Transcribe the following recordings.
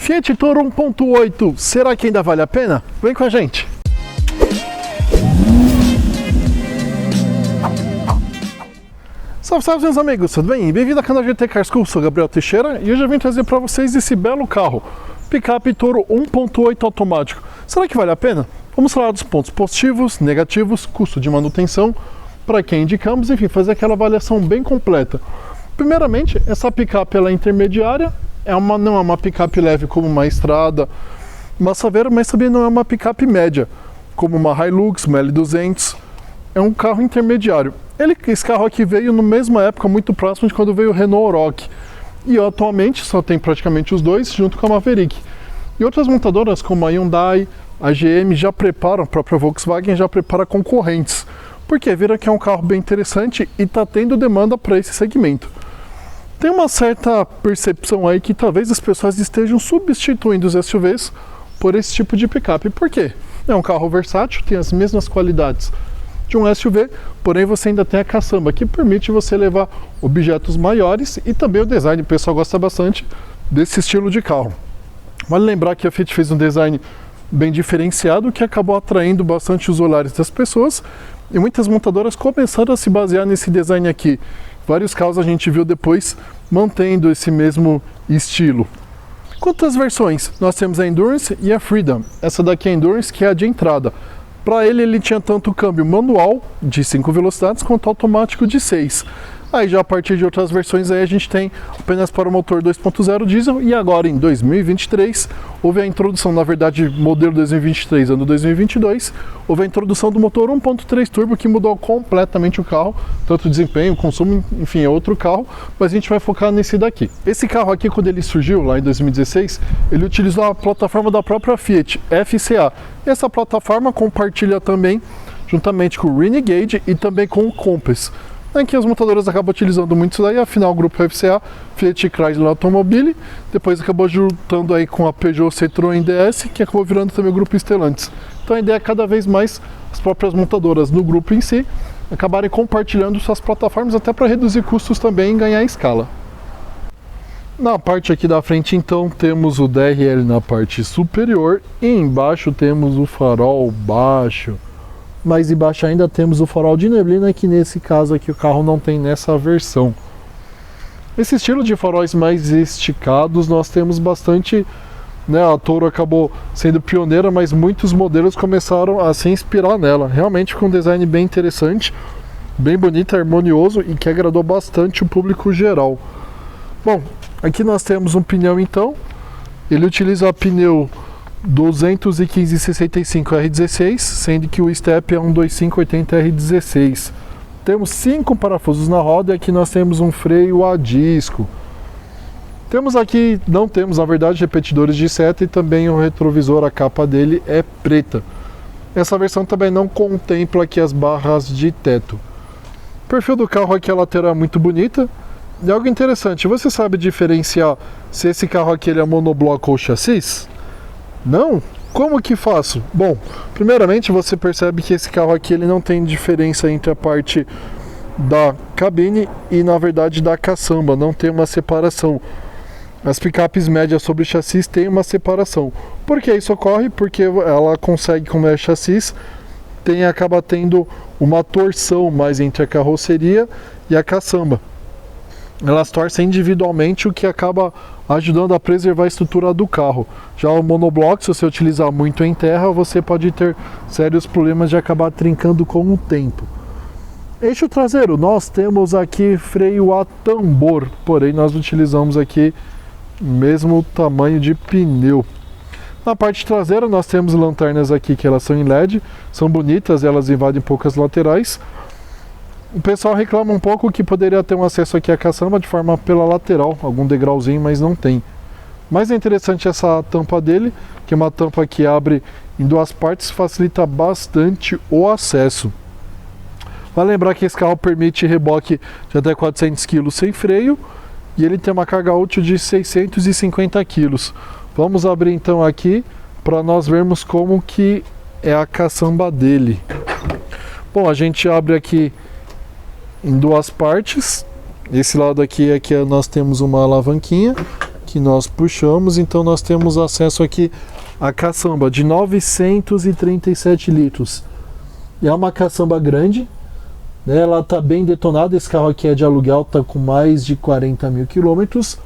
Fiat Toro 1.8, será que ainda vale a pena? Vem com a gente! Salve, salve meus amigos, tudo bem? Bem-vindo ao canal GT Car School, sou Gabriel Teixeira e hoje eu vim trazer para vocês esse belo carro, picape Toro 1.8 automático. Será que vale a pena? Vamos falar dos pontos positivos, negativos, custo de manutenção, para quem indicamos, enfim, fazer aquela avaliação bem completa. Primeiramente, essa picape ela é intermediária, não é uma picape leve como uma Estrada, uma Saveiro, mas também não é uma picape média, como uma Hilux, uma L200. É um carro intermediário. Esse carro aqui veio na mesma época, muito próximo de quando veio o Renault Oroch. E atualmente só tem praticamente os dois, junto com a Maverick. E outras montadoras como a Hyundai, a GM já preparam, a própria Volkswagen já prepara concorrentes. Porque viram que é um carro bem interessante e está tendo demanda para esse segmento. Tem uma certa percepção aí que talvez as pessoas estejam substituindo os SUVs por esse tipo de picape. Por quê? É um carro versátil, tem as mesmas qualidades de um SUV, porém você ainda tem a caçamba, que permite você levar objetos maiores e também o design. O pessoal gosta bastante desse estilo de carro. Vale lembrar que a Fiat fez um design bem diferenciado, que acabou atraindo bastante os olhares das pessoas, e muitas montadoras começaram a se basear nesse design aqui. Vários carros a gente viu depois mantendo esse mesmo estilo. Quanto às versões, nós temos a Endurance e a Freedom. Essa daqui é a Endurance, que é a de entrada. Para ele tinha tanto câmbio manual de 5 velocidades quanto automático de 6. Aí já a partir de outras versões aí a gente tem apenas para o motor 2.0 diesel, e agora em 2023 houve a introdução, na verdade modelo 2023, ano 2022, houve a introdução do motor 1.3 turbo, que mudou completamente o carro, tanto desempenho, consumo, enfim, é outro carro, mas a gente vai focar nesse daqui. Esse carro aqui, quando ele surgiu lá em 2016, ele utilizou a plataforma da própria Fiat, FCA. Essa plataforma compartilha também, juntamente com o Renegade e também com o Compass. Aqui as montadoras acabam utilizando muito isso daí, afinal o grupo FCA, Fiat Chrysler Automobile, depois acabou juntando aí com a Peugeot Citroën DS, que acabou virando também o grupo Stellantis. Então a ideia é cada vez mais as próprias montadoras no grupo em si acabarem compartilhando suas plataformas, até para reduzir custos também e ganhar escala. Na parte aqui da frente então temos o DRL na parte superior e embaixo temos o farol baixo. Mas embaixo ainda temos o farol de neblina, que nesse caso aqui o carro não tem nessa versão. Esse estilo de faróis mais esticados nós temos bastante, né? A Toro acabou sendo pioneira, mas muitos modelos começaram a se inspirar nela. Realmente com um design bem interessante, bem bonito, harmonioso e que agradou bastante o público geral. Bom, aqui nós temos um pneu então, ele utiliza pneu 215/65 R16, sendo que o step é um 2580 R16. Temos 5 parafusos na roda e aqui nós temos um freio a disco. Temos aqui, não temos na verdade repetidores de seta, e também o retrovisor, a capa dele é preta. Essa versão também não contempla aqui as barras de teto. O perfil do carro aqui, a lateral é muito bonita. E algo interessante, você sabe diferenciar se esse carro aqui ele é monobloco ou chassis? Não? Como que faço? Bom, primeiramente você percebe que esse carro aqui ele não tem diferença entre a parte da cabine e na verdade da caçamba, não tem uma separação. As picapes médias sobre chassis têm uma separação. Por que isso ocorre? Porque ela consegue, como é chassis, acaba tendo uma torção mais entre a carroceria e a caçamba. Elas torcem individualmente, o que acaba ajudando a preservar a estrutura do carro. Já o monobloco, se você utilizar muito em terra, você pode ter sérios problemas de acabar trincando com o tempo. Eixo traseiro, nós temos aqui freio a tambor, porém nós utilizamos aqui mesmo tamanho de pneu. Na parte traseira nós temos lanternas aqui que elas são em LED, são bonitas, elas invadem poucas laterais. O pessoal reclama um pouco que poderia ter um acesso aqui à caçamba de forma pela lateral, algum degrauzinho, mas não tem. Mas é interessante essa tampa dele, que é uma tampa que abre em duas partes, facilita bastante o acesso. Vale lembrar que esse carro permite reboque de até 400 kg sem freio, e ele tem uma carga útil de 650 kg. Vamos abrir então aqui para nós vermos como que é a caçamba dele. Bom, a gente abre aqui em duas partes. Esse lado aqui nós temos uma alavanquinha que nós puxamos, então nós temos acesso aqui à caçamba de 937 litros. É uma caçamba grande, né? Ela está bem detonada, esse carro aqui é de aluguel, está com mais de 40 mil quilômetros,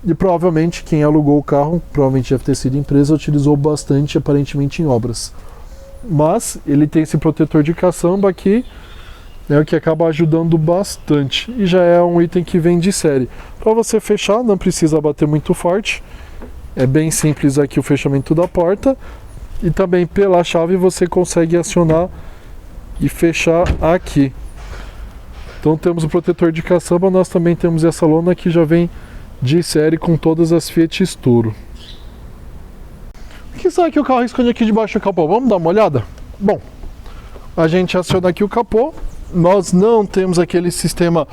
e provavelmente quem alugou o carro, provavelmente deve ter sido empresa, utilizou bastante aparentemente em obras. Mas ele tem esse protetor de caçamba aqui, né, o que acaba ajudando bastante, e já é um item que vem de série. Para você fechar, não precisa bater muito forte, é bem simples aqui o fechamento da porta, e também pela chave você consegue acionar e fechar aqui. Então temos o protetor de caçamba, nós também temos essa lona que já vem de série com todas as Fiat Sturo. O que será que o carro esconde aqui debaixo do capô? Vamos dar uma olhada? Bom, a gente aciona aqui o capô. Nós não temos aquele sistema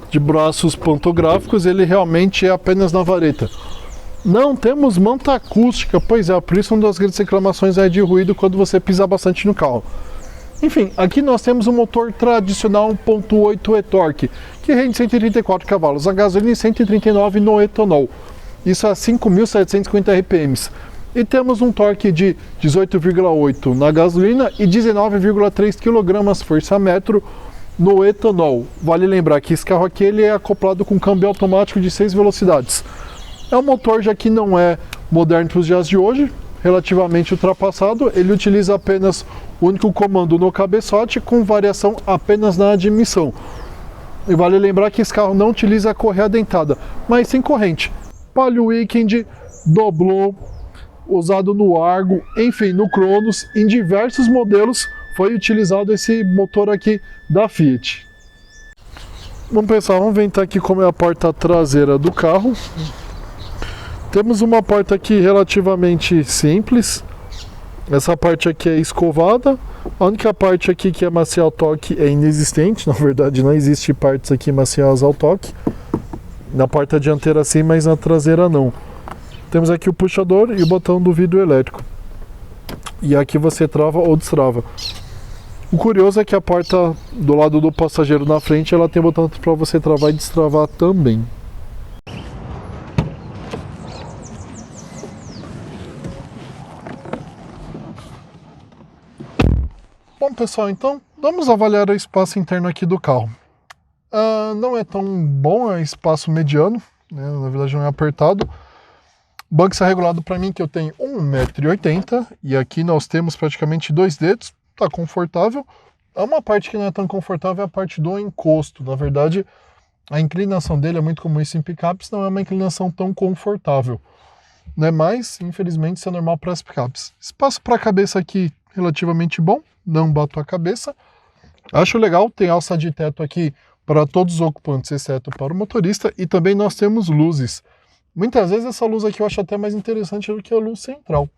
de braços pantográficos, ele realmente é apenas na vareta. Não temos manta acústica, pois é, por isso uma das grandes reclamações é de ruído quando você pisa bastante no carro. Enfim, aqui nós temos um motor tradicional 1.8 e-torque, que rende 134 cavalos a gasolina e 139 no etanol. Isso a 5.750 RPMs. E temos um torque de 18,8 na gasolina e 19,3 kgfm no etanol. Vale lembrar que esse carro aqui ele é acoplado com câmbio automático de 6 velocidades. É um motor já que não é moderno para os dias de hoje, relativamente ultrapassado. Ele utiliza apenas o único comando no cabeçote, com variação apenas na admissão. E vale lembrar que esse carro não utiliza correia dentada, mas sim corrente. Palio Weekend, doblô, usado no Argo, enfim, no Cronos, em diversos modelos foi utilizado esse motor aqui da Fiat. Vamos pensar, vamos ver então aqui como é a porta traseira do carro. Temos uma porta aqui relativamente simples. Essa parte aqui é escovada. A única parte aqui que é macia ao toque é inexistente. Na verdade não existe partes aqui macias ao toque. Na porta dianteira sim, mas na traseira não. Temos aqui o puxador e o botão do vidro elétrico. E aqui você trava ou destrava. O curioso é que a porta do lado do passageiro na frente, ela tem botão para você travar e destravar também. Bom pessoal, então vamos avaliar o espaço interno aqui do carro. Não é tão bom, é espaço mediano, né? Na verdade não é apertado. O banco está regulado para mim que eu tenho 1,80 m e aqui nós temos praticamente 2 dedos, está confortável. Uma parte que não é tão confortável é a parte do encosto. Na verdade, a inclinação dele é muito comum isso em picapes, não é uma inclinação tão confortável, né? Mas infelizmente isso é normal para as picapes. Espaço para a cabeça aqui relativamente bom, não bato a cabeça. Acho legal, tem alça de teto aqui para todos os ocupantes, exceto para o motorista, e também nós temos luzes. Muitas vezes essa luz aqui eu acho até mais interessante do que a luz central,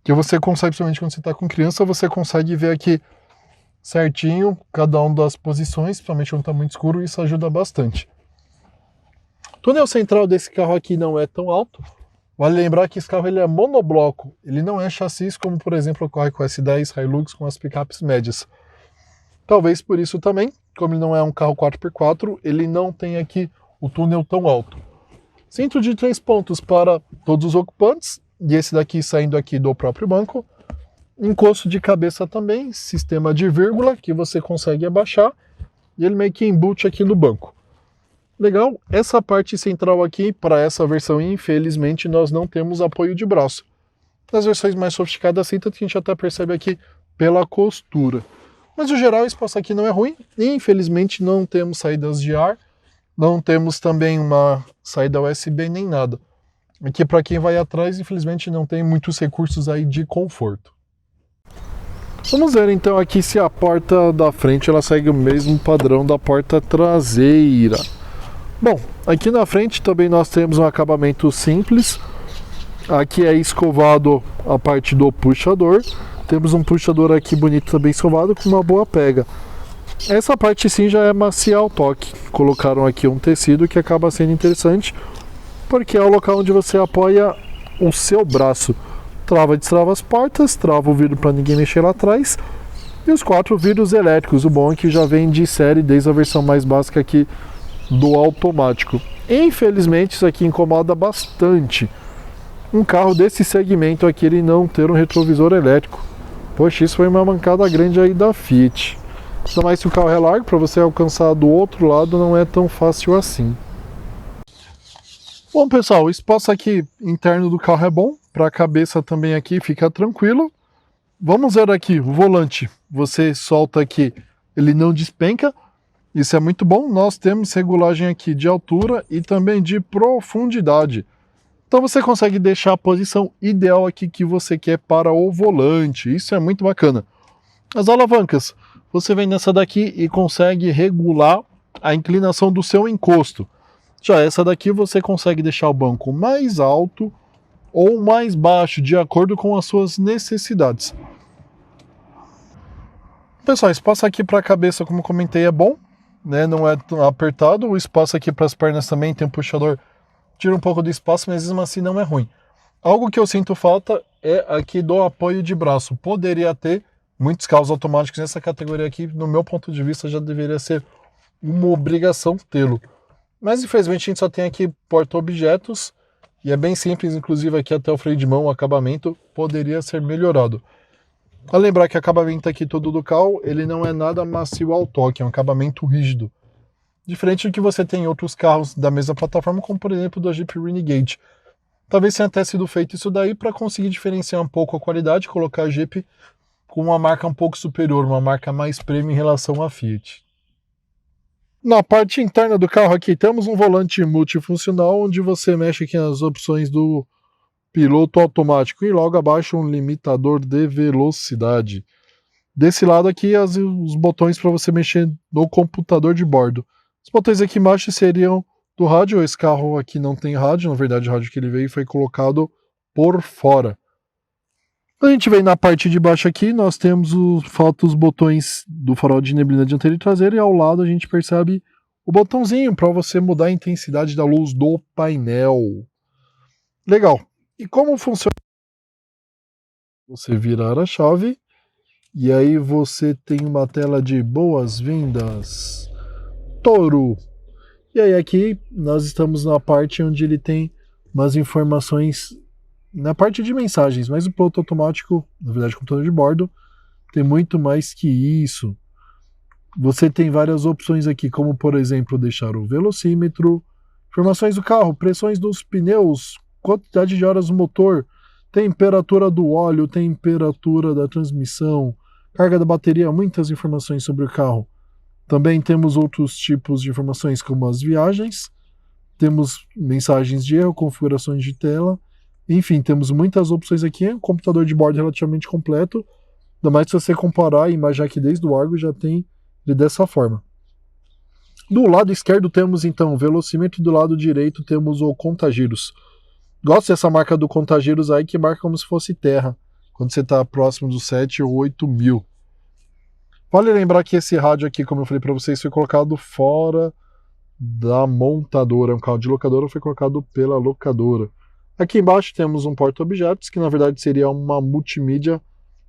que você consegue, principalmente quando você está com criança, você consegue ver aqui certinho cada uma das posições, principalmente quando está muito escuro, isso ajuda bastante. O túnel central desse carro aqui não é tão alto. Vale lembrar que esse carro ele é monobloco, ele não é chassi como, por exemplo, ocorre com o S10 Hilux, com as picapes médias. Talvez por isso também, como ele não é um carro 4x4, ele não tem aqui o túnel tão alto. Cinto de 3 pontos para todos os ocupantes, e esse daqui saindo aqui do próprio banco. Encosto de cabeça também, sistema de vírgula, que você consegue abaixar, e ele meio que embute aqui no banco. Legal, essa parte central aqui, para essa versão, infelizmente, nós não temos apoio de braço. Nas versões mais sofisticadas, assim, tanto que a gente até percebe aqui pela costura. Mas, no geral, o espaço aqui não é ruim, e, infelizmente, não temos saídas de ar, não temos também uma saída USB nem nada. Aqui, para quem vai atrás, infelizmente, não tem muitos recursos aí de conforto. Vamos ver então aqui se a porta da frente ela segue o mesmo padrão da porta traseira. Bom, aqui na frente também nós temos um acabamento simples. Aqui é escovado a parte do puxador. Temos um puxador aqui bonito também escovado com uma boa pega. Essa parte sim já é macia ao toque. Colocaram aqui um tecido que acaba sendo interessante, porque é o local onde você apoia o seu braço. Trava e destrava as portas, trava o vidro para ninguém mexer lá atrás. E os 4 vidros elétricos. O bom é que já vem de série desde a versão mais básica aqui do automático. Infelizmente isso aqui incomoda bastante. Um carro desse segmento aqui, ele não ter um retrovisor elétrico. Poxa, isso foi uma mancada grande aí da Fiat. Ainda mais se o carro é largo, para você alcançar do outro lado não é tão fácil assim. Bom pessoal, o espaço aqui interno do carro é bom, para a cabeça também aqui fica tranquilo. Vamos ver aqui, o volante, você solta aqui, ele não despenca, isso é muito bom. Nós temos regulagem aqui de altura e também de profundidade. Então você consegue deixar a posição ideal aqui que você quer para o volante, isso é muito bacana. As alavancas, você vem nessa daqui e consegue regular a inclinação do seu encosto. Já essa daqui você consegue deixar o banco mais alto ou mais baixo, de acordo com as suas necessidades. Pessoal, espaço aqui para a cabeça, como comentei, é bom, né? Não é tão apertado. O espaço aqui para as pernas também tem um puxador, tira um pouco do espaço, mas mesmo assim não é ruim. Algo que eu sinto falta é aqui do apoio de braço. Poderia ter muitos carros automáticos nessa categoria aqui, no meu ponto de vista já deveria ser uma obrigação tê-lo. Mas infelizmente a gente só tem aqui porta-objetos e é bem simples, inclusive aqui até o freio de mão, o acabamento poderia ser melhorado. A lembrar que o acabamento aqui todo do carro, ele não é nada macio ao toque, é um acabamento rígido. Diferente do que você tem em outros carros da mesma plataforma, como por exemplo do Jeep Renegade. Talvez tenha até sido feito isso daí para conseguir diferenciar um pouco a qualidade, colocar a Jeep com uma marca um pouco superior, uma marca mais premium em relação à Fiat. Na parte interna do carro aqui temos um volante multifuncional, onde você mexe aqui nas opções do piloto automático e logo abaixo um limitador de velocidade. Desse lado aqui os botões para você mexer no computador de bordo. Os botões aqui embaixo seriam do rádio. Esse carro aqui não tem rádio, na verdade o rádio que ele veio foi colocado por fora. Quando a gente vem na parte de baixo aqui, nós temos os botões do farol de neblina dianteira e traseira, e ao lado a gente percebe o botãozinho para você mudar a intensidade da luz do painel. Legal. E como funciona? Você virar a chave e aí você tem uma tela de boas-vindas, Toro. E aí aqui nós estamos na parte onde ele tem umas informações na parte de mensagens, mas o piloto automático, na verdade o computador de bordo, tem muito mais que isso. Você tem várias opções aqui, como por exemplo deixar o velocímetro, informações do carro, pressões dos pneus, quantidade de horas do motor, temperatura do óleo, temperatura da transmissão, carga da bateria, muitas informações sobre o carro. Também temos outros tipos de informações como as viagens, temos mensagens de erro, configurações de tela, enfim, temos muitas opções aqui, um computador de bordo relativamente completo, ainda mais se você comparar a imagem aqui desde o Argo já tem ele dessa forma. Do lado esquerdo temos então o velocímetro e do lado direito temos o contagiros. Gosto dessa marca do contagiros aí que marca como se fosse terra, quando você está próximo dos 7 ou 8 mil. Vale lembrar que esse rádio aqui, como eu falei para vocês, foi colocado fora da montadora, um carro de locadora foi colocado pela locadora. Aqui embaixo temos um porta-objetos, que na verdade seria uma multimídia,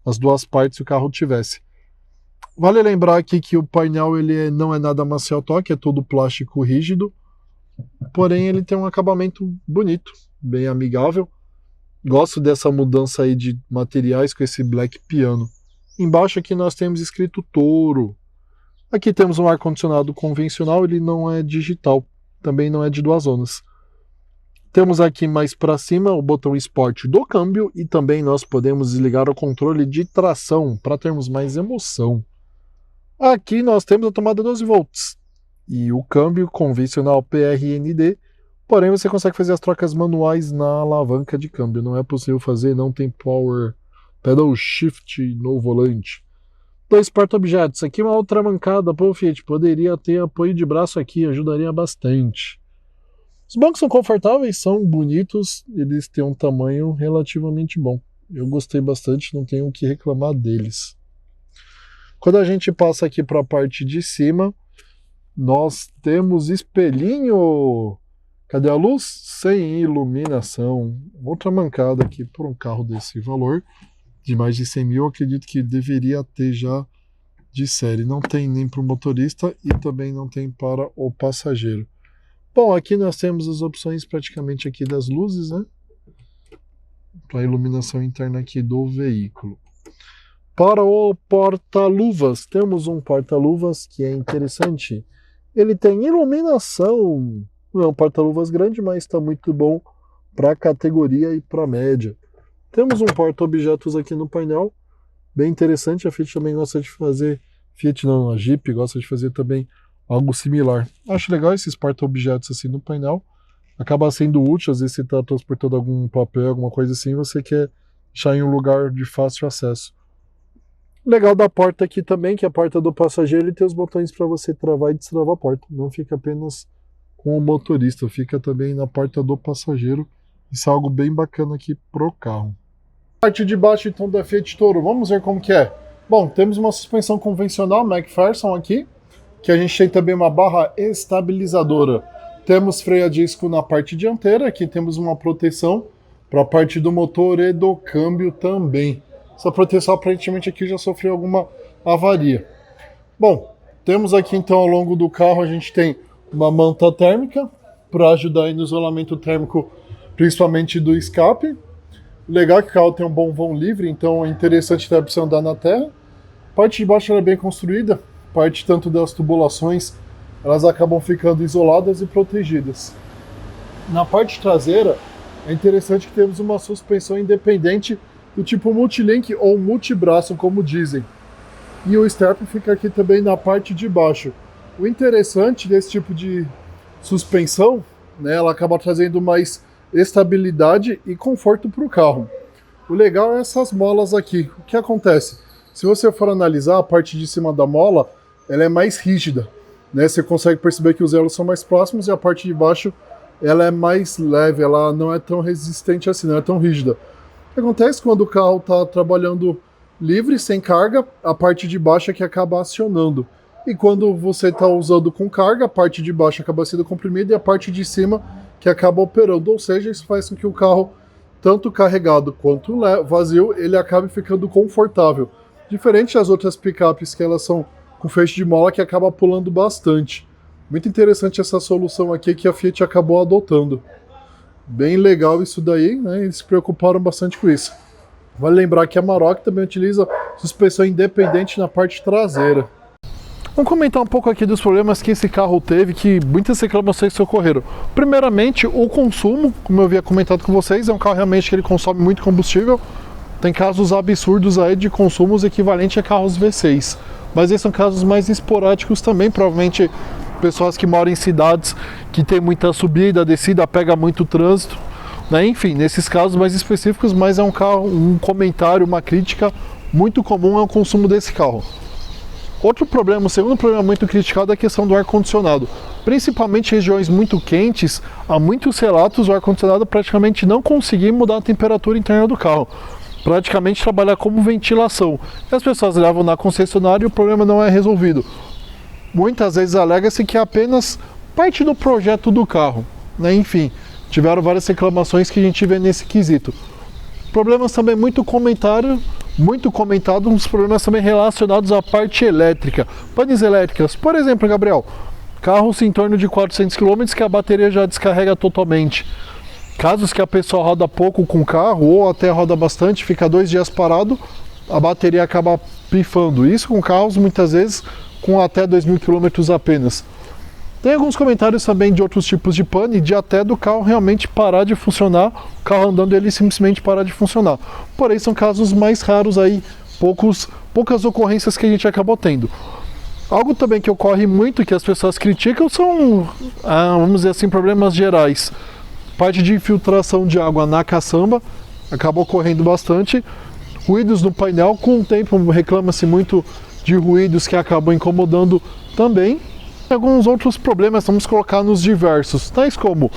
as duas partes que o carro tivesse. Vale lembrar aqui que o painel ele não é nada macio ao toque, é todo plástico rígido, porém ele tem um acabamento bonito, bem amigável. Gosto dessa mudança aí de materiais com esse black piano. Embaixo aqui nós temos escrito Toro. Aqui temos um ar-condicionado convencional, ele não é digital, também não é de 2 zonas. Temos aqui mais para cima o botão Sport do câmbio e também nós podemos desligar o controle de tração para termos mais emoção. Aqui nós temos a tomada 12 volts e o câmbio convencional PRND, porém você consegue fazer as trocas manuais na alavanca de câmbio, não é possível fazer, não tem power pedal shift no volante. 2 porta-objetos, aqui uma outra mancada, pô Fiat, poderia ter apoio de braço aqui, ajudaria bastante. Os bancos são confortáveis, são bonitos, eles têm um tamanho relativamente bom. Eu gostei bastante, não tenho o que reclamar deles. Quando a gente passa aqui para a parte de cima, nós temos espelhinho. Cadê a luz? Sem iluminação. Outra mancada aqui por um carro desse valor, de mais de 100 mil, eu acredito que deveria ter já de série. Não tem nem para o motorista e também não tem para o passageiro. Bom, aqui nós temos as opções praticamente aqui das luzes, né? Para a iluminação interna aqui do veículo. Para o porta-luvas, temos um porta-luvas que é interessante. Ele tem iluminação, não é um porta-luvas grande, mas está muito bom para a categoria e para a média. Temos um porta-objetos aqui no painel, bem interessante. A Fiat também gosta de fazer, a Jeep gosta de fazer também algo similar. Acho legal esses porta-objetos assim no painel. Acaba sendo útil, às vezes você está transportando algum papel, alguma coisa assim, você quer deixar em um lugar de fácil acesso. Legal da porta aqui também, que a porta do passageiro ele tem os botões para você travar e destravar a porta. Não fica apenas com o motorista, fica também na porta do passageiro. Isso é algo bem bacana aqui pro carro. Parte de baixo então da Fiat Toro, vamos ver como que é. Bom, temos uma suspensão convencional McPherson aqui, que a gente tem também uma barra estabilizadora. Temos freio a disco na parte dianteira, aqui temos uma proteção para a parte do motor e do câmbio também. Essa proteção aparentemente aqui já sofreu alguma avaria. Bom, temos aqui então ao longo do carro a gente tem uma manta térmica para ajudar aí no isolamento térmico, principalmente do escape. Legal que o carro tem um bom vão livre, então é interessante ter a opção de andar na terra. A parte de baixo ela é bem construída, parte tanto das tubulações, elas acabam ficando isoladas e protegidas. Na parte traseira é interessante que temos uma suspensão independente do tipo multilink ou multibraço, como dizem. E o step fica aqui também na parte de baixo. O interessante desse tipo de suspensão, né, ela acaba trazendo mais estabilidade e conforto para o carro. O legal é essas molas aqui. O que acontece? Se você for analisar a parte de cima da mola, ela é mais rígida, né? Você consegue perceber que os elos são mais próximos e a parte de baixo ela é mais leve, ela não é tão resistente assim, não é tão rígida. O que acontece quando o carro está trabalhando livre, sem carga, a parte de baixo é que acaba acionando. E quando você está usando com carga, a parte de baixo acaba sendo comprimida e a parte de cima que acaba operando. Ou seja, isso faz com que o carro, tanto carregado quanto vazio, ele acabe ficando confortável. Diferente das outras picapes que elas são com feixe de mola que acaba pulando bastante. Muito interessante essa solução aqui que a Fiat acabou adotando. Bem legal isso daí, né? Eles se preocuparam bastante com isso. Vale lembrar que a Maroc também utiliza suspensão independente na parte traseira. Vamos comentar um pouco aqui dos problemas que esse carro teve, que muitas reclamações ocorreram. Primeiramente, o consumo, como eu havia comentado com vocês, é um carro realmente que ele consome muito combustível. Tem casos absurdos aí de consumos equivalentes a carros V6. Mas esses são casos mais esporádicos também, provavelmente pessoas que moram em cidades que tem muita subida, descida, pega muito trânsito, né? Enfim, nesses casos mais específicos, mas é um carro, um comentário, uma crítica muito comum é o consumo desse carro. Outro problema, o segundo problema muito criticado é a questão do ar-condicionado. Principalmente em regiões muito quentes, há muitos relatos do ar-condicionado praticamente não conseguir mudar a temperatura interna do carro. Praticamente trabalhar como ventilação. E as pessoas levam na concessionária e o problema não é resolvido. Muitas vezes alega-se que é apenas parte do projeto do carro, né? Enfim, tiveram várias reclamações que a gente vê nesse quesito. Problemas também muito comentado, uns problemas também relacionados à parte elétrica. Panes elétricas, por exemplo, Gabriel, carros em torno de 400 km que a bateria já descarrega totalmente. Casos que a pessoa roda pouco com o carro ou até roda bastante, fica 2 dias parado, a bateria acaba pifando. Isso com carros muitas vezes com até 2.000 km apenas. Tem alguns comentários também de outros tipos de pane, de até do carro realmente parar de funcionar, o carro andando ele simplesmente parar de funcionar. Porém são casos mais raros aí, poucas ocorrências que a gente acabou tendo. Algo também que ocorre muito, que as pessoas criticam, são, vamos dizer assim, problemas gerais. Parte de infiltração de água na caçamba acaba ocorrendo bastante. Ruídos no painel, com o tempo reclama-se muito de ruídos que acabam incomodando também. Alguns outros problemas vamos colocar nos diversos, tais como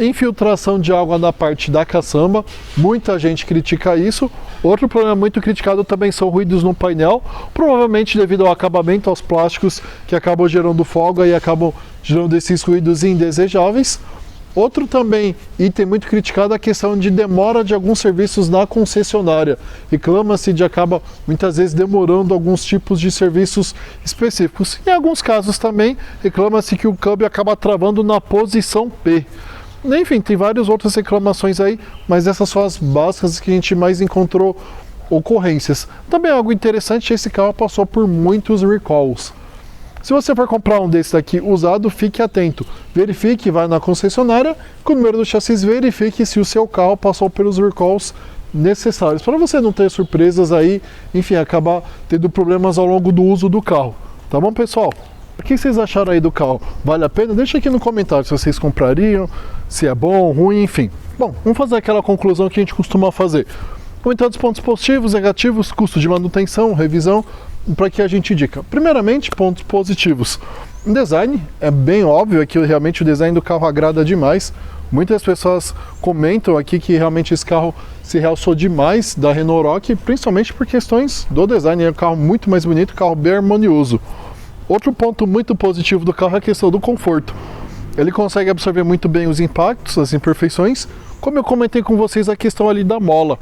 infiltração de água na parte da caçamba, muita gente critica isso. Outro problema muito criticado também são ruídos no painel, provavelmente devido ao acabamento, aos plásticos que acabam gerando folga e acabam gerando esses ruídos indesejáveis. Outro também item muito criticado é a questão de demora de alguns serviços na concessionária. Reclama-se de acaba muitas vezes demorando alguns tipos de serviços específicos. Em alguns casos também reclama-se que o câmbio acaba travando na posição P. Enfim, tem várias outras reclamações aí, mas essas são as básicas que a gente mais encontrou ocorrências. Também algo interessante, esse carro passou por muitos recalls. Se você for comprar um desse daqui usado, fique atento. Verifique, vai na concessionária, com o número do chassi, verifique se o seu carro passou pelos recalls necessários, para você não ter surpresas aí, enfim, acabar tendo problemas ao longo do uso do carro. Tá bom, pessoal? O que vocês acharam aí do carro? Vale a pena? Deixa aqui no comentário se vocês comprariam, se é bom, ruim, enfim. Bom, vamos fazer aquela conclusão que a gente costuma fazer. Comentando os pontos positivos, negativos, custo de manutenção, revisão, para que a gente indica. Primeiramente, pontos positivos. O design é bem óbvio que realmente o design do carro agrada demais. Muitas pessoas comentam aqui que realmente esse carro se realçou demais da Renault Rogue, principalmente por questões do design. É um carro muito mais bonito, um carro bem harmonioso. Outro ponto muito positivo do carro é a questão do conforto. Ele consegue absorver muito bem os impactos, as imperfeições, como eu comentei com vocês a questão ali da mola.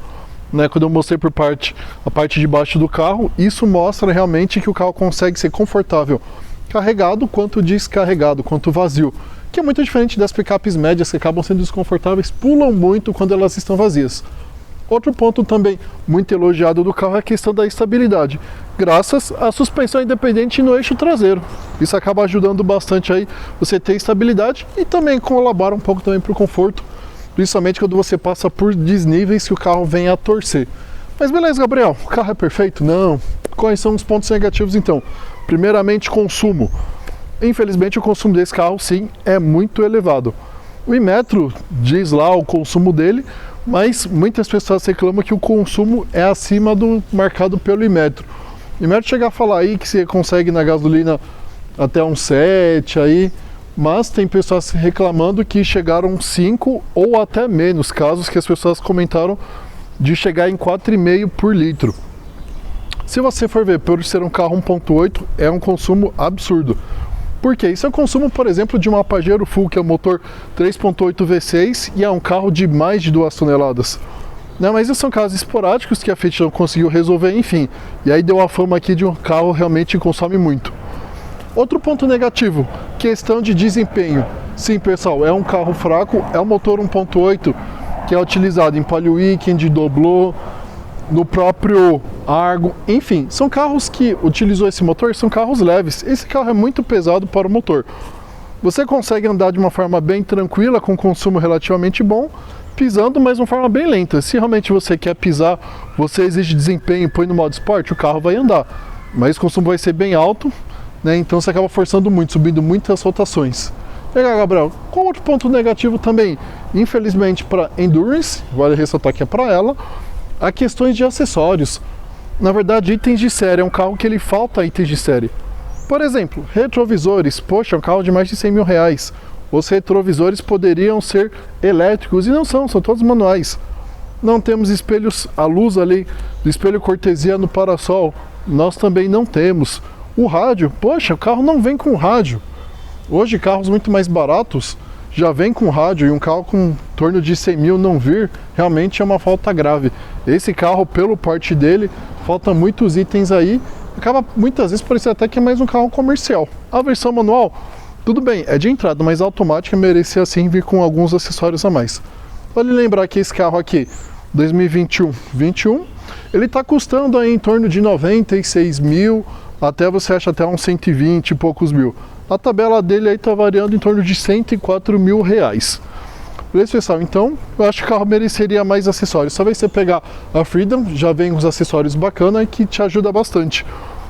Quando eu mostrei por a parte de baixo do carro, isso mostra realmente que o carro consegue ser confortável carregado quanto descarregado, quanto vazio, que é muito diferente das picapes médias que acabam sendo desconfortáveis, pulam muito quando elas estão vazias. Outro ponto também muito elogiado do carro é a questão da estabilidade, graças à suspensão independente no eixo traseiro. Isso acaba ajudando bastante aí você ter estabilidade e também colabora um pouco também para o conforto, principalmente quando você passa por desníveis que o carro vem a torcer. Mas beleza, Gabriel, o carro é perfeito? Não. Quais são os pontos negativos então? Primeiramente, consumo. Infelizmente, o consumo desse carro, sim, é muito elevado. O Inmetro diz lá o consumo dele, mas muitas pessoas reclamam que o consumo é acima do marcado pelo Inmetro. O Inmetro chega a falar aí que você consegue na gasolina até uns 7 aí, mas tem pessoas reclamando que chegaram 5 ou até menos, casos que as pessoas comentaram de chegar em 4,5 por litro. Se você for ver, por ser um carro 1.8, é um consumo absurdo. Por quê? Isso é o consumo, por exemplo, de uma Pajero Full, que é um motor 3.8 V6 e é um carro de mais de 2 toneladas. Mas esses são casos esporádicos que a Fiat não conseguiu resolver, enfim. E aí deu a fama aqui de um carro realmente que consome muito. Outro ponto negativo, questão de desempenho. Sim, pessoal, é um carro fraco, é um motor 1.8 que é utilizado em Palio Weekend, Doblô, no próprio Argo, enfim, são carros que utilizou esse motor, são carros leves. Esse carro é muito pesado para o motor. Você consegue andar de uma forma bem tranquila, com consumo relativamente bom, pisando, mas de uma forma bem lenta. Se realmente você quer pisar, você exige desempenho, põe no modo esporte, o carro vai andar, mas o consumo vai ser bem alto, então você acaba forçando muito, subindo muitas rotações. Legal, Gabriel. Com outro ponto negativo também, infelizmente para Endurance, vale ressaltar que é para ela, há questões de acessórios. Na verdade, itens de série, é um carro que ele falta itens de série. Por exemplo, retrovisores, poxa, é um carro de mais de 100 mil reais. Os retrovisores poderiam ser elétricos e não são todos manuais. Não temos espelhos, a luz ali do espelho cortesia no para-sol, nós também não temos. O rádio, poxa, o carro não vem com rádio. Hoje carros muito mais baratos já vem com rádio, e um carro com em torno de 100 mil não vir, realmente é uma falta grave. Esse carro, pelo porte dele, falta muitos itens aí, acaba muitas vezes parecendo até que é mais um carro comercial. A versão manual, tudo bem, é de entrada, mas a automática merecia sim vir com alguns acessórios a mais. Vale lembrar que esse carro aqui, 2021, ele está custando aí em torno de 96 mil, até você acha até uns 120 e poucos mil. A tabela dele aí está variando em torno de 104 mil reais. Beleza, pessoal? Então, eu acho que o carro mereceria mais acessórios. Talvez você pegar a Freedom, já vem uns acessórios bacanas que te ajuda bastante.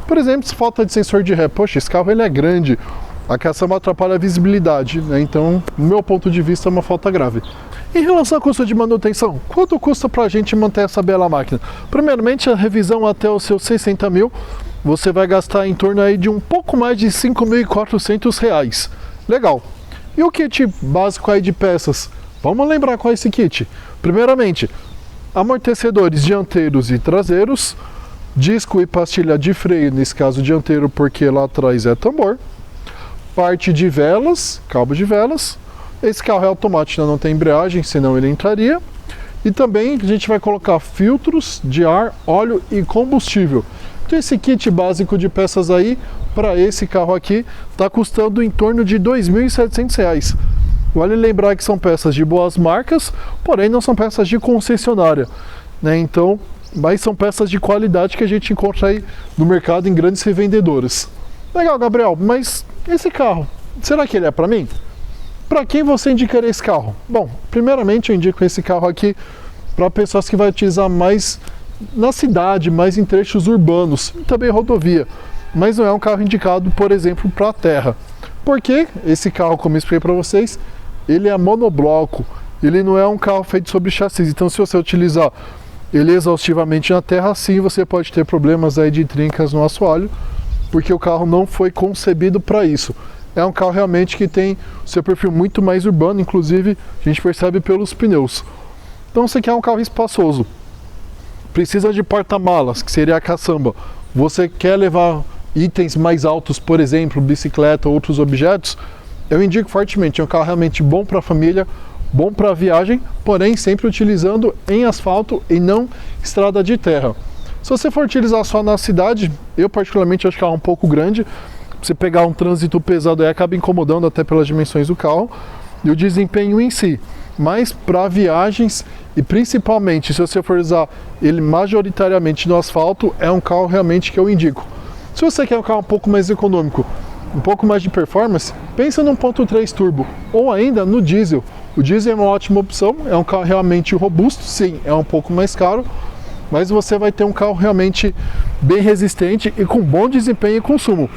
Por exemplo, se falta de sensor de ré, poxa, esse carro ele é grande, a caçamba atrapalha a visibilidade, Então, no meu ponto de vista, é uma falta grave. Em relação ao custo de manutenção, quanto custa para a gente manter essa bela máquina? Primeiramente, a revisão até os seus 60 mil, você vai gastar em torno aí de um pouco mais de 5.400 reais. Legal. E o kit básico aí de peças? Vamos lembrar qual é esse kit. Primeiramente, amortecedores dianteiros e traseiros, disco e pastilha de freio, nesse caso dianteiro porque lá atrás é tambor, parte de velas, cabo de velas, Esse carro é automático, não tem embreagem, senão ele entraria. E também a gente vai colocar filtros de ar, óleo e combustível. Então esse kit básico de peças aí, para esse carro aqui, está custando em torno de R$ 2.700. Vale lembrar que são peças de boas marcas, porém não são peças de concessionária, né? Então, mas são peças de qualidade que a gente encontra aí no mercado em grandes revendedoras. Legal, Gabriel, mas esse carro, será que ele é para mim? Para quem você indicaria esse carro? Bom, primeiramente eu indico esse carro aqui para pessoas que vão utilizar mais na cidade, mais em trechos urbanos e também rodovia. Mas não é um carro indicado, por exemplo, para a terra. Porque esse carro, como eu expliquei para vocês, ele é monobloco. Ele não é um carro feito sobre chassi. Então, se você utilizar ele exaustivamente na terra, sim, você pode ter problemas aí de trincas no assoalho, porque o carro não foi concebido para isso. É um carro realmente que tem o seu perfil muito mais urbano, inclusive a gente percebe pelos pneus. Então você quer um carro espaçoso, precisa de porta-malas, que seria a caçamba. Você quer levar itens mais altos, por exemplo, bicicleta ou outros objetos, eu indico fortemente. É um carro realmente bom para a família, bom para viagem, porém sempre utilizando em asfalto e não estrada de terra. Se você for utilizar só na cidade, eu particularmente acho que é um pouco grande. Você pegar um trânsito pesado aí acaba incomodando até pelas dimensões do carro e o desempenho em si. Mas para viagens e principalmente se você for usar ele majoritariamente no asfalto, é um carro realmente que eu indico. Se você quer um carro um pouco mais econômico, um pouco mais de performance, pensa no 1.3 turbo ou ainda no diesel. O diesel é uma ótima opção, é um carro realmente robusto, sim, é um pouco mais caro, mas você vai ter um carro realmente bem resistente e com bom desempenho e consumo.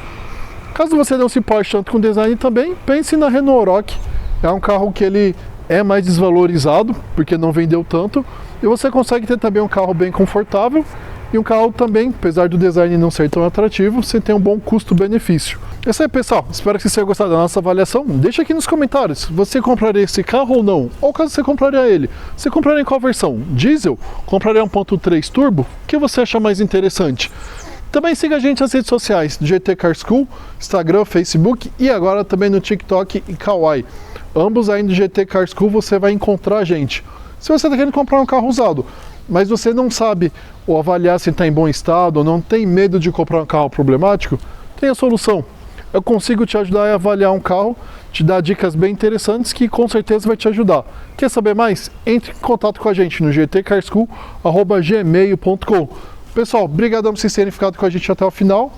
Caso você não se importe tanto com design também, pense na Renault Oroch. É um carro que ele é mais desvalorizado, porque não vendeu tanto, e você consegue ter também um carro bem confortável, e um carro também, apesar do design não ser tão atrativo, você tem um bom custo-benefício. É isso aí, pessoal. Espero que vocês tenham gostado da nossa avaliação. Deixa aqui nos comentários, você compraria esse carro ou não? Ou caso você compraria ele, você compraria em qual versão? Diesel? Compraria 1.3 turbo? O que você acha mais interessante? Também siga a gente nas redes sociais, do GT Car School, Instagram, Facebook e agora também no TikTok e Kawaii. Ambos aí no GT Car School você vai encontrar a gente. Se você está querendo comprar um carro usado, mas você não sabe ou avaliar se está em bom estado ou não tem medo de comprar um carro problemático, tem a solução. Eu consigo te ajudar a avaliar um carro, te dar dicas bem interessantes que com certeza vai te ajudar. Quer saber mais? Entre em contato com a gente no gtcarschool@gmail.com. Pessoal, obrigadão por vocês terem ficado com a gente até o final.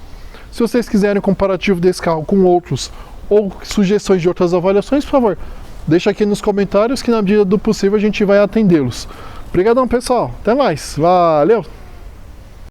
Se vocês quiserem um comparativo desse carro com outros ou sugestões de outras avaliações, por favor, deixa aqui nos comentários que na medida do possível a gente vai atendê-los. Obrigadão, pessoal. Até mais. Valeu!